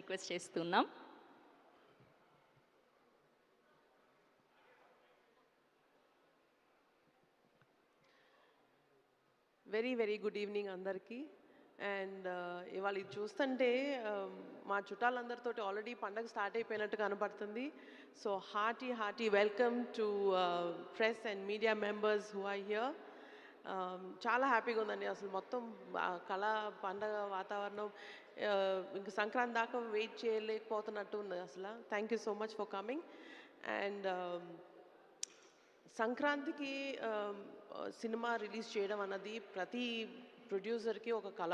Request చేస్తున్నాం. Very good evening అందరికీ. And ఇవాళ ఇది చూస్తుంటే మా చుట్టాలందరితో ఆల్రెడీ పండగ స్టార్ట్ అయిపోయినట్టు కనపడుతుంది. So hearty welcome to press and media members who are here. చాలా హ్యాపీగా ఉందండి. అసలు మొత్తం కళ పండగ వాతావరణం ఇంక సంక్రాంతి దాకా వెయిట్ చేయలేకపోతున్నట్టు ఉంది అసలు. Thank you so much for coming. And సంక్రాంతికి సినిమా రిలీజ్ చేయడం అన్నది ప్రతి ప్రొడ్యూసర్కి ఒక కళ.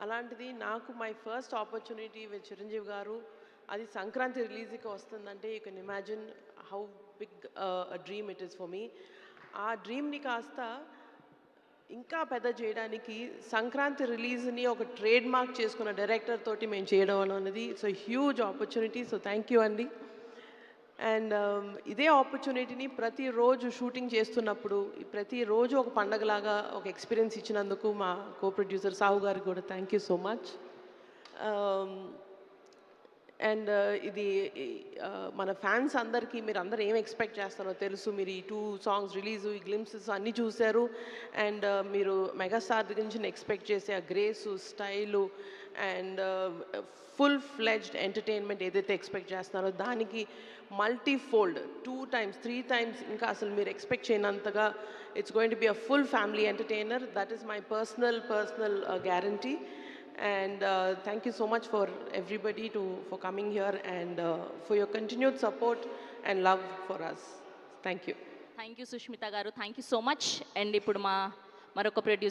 అలాంటిది నాకు my first opportunity with Chiranjeevi garu, అది సంక్రాంతి రిలీజ్కి వస్తుందంటే you can imagine how big dream it is for me. ఆ డ్రీమ్ని కాస్త ఇంకా పెద్ద చేయడానికి సంక్రాంతి రిలీజ్ని ఒక ట్రేడ్ మార్క్ చేసుకున్న డైరెక్టర్ తోటి మేము చేయడం అనేది it's a huge opportunity. So thank you అండి. అండ్ ఇదే ఆపర్చునిటీని ప్రతిరోజు షూటింగ్ చేస్తున్నప్పుడు ప్రతిరోజు ఒక పండగలాగా ఒక ఎక్స్పీరియన్స్ ఇచ్చినందుకు మా కో ప్రొడ్యూసర్ సాహు గారికి కూడా thank you so much. And ఇది మన ఫ్యాన్స్ అందరికీ మీరు అందరు ఏం ఎక్స్పెక్ట్ చేస్తారో తెలుసు. మీరు ఈ 2 సాంగ్స్ రిలీజు, ఈ గ్లిమ్సెస్ అన్నీ చూశారు. అండ్ మీరు మెగాస్టార్ దగ్గర నుంచి ఎక్స్పెక్ట్ చేసే ఆ grace, style and full fledged entertainment ఏదైతే ఎక్స్పెక్ట్ చేస్తున్నారో దానికి మల్టీఫోల్డ్ 2 times 3 times ఇంకా అసలు మీరు ఎక్స్పెక్ట్ చేయనంతగా it's going to be a full family entertainer. That is my personal guarantee. And thank you so much for everybody for coming here and for your continued support and love for us. Thank you. Thank you Sushmita గారు, thank you so much. And ఇప్పుడు మా మరొక producer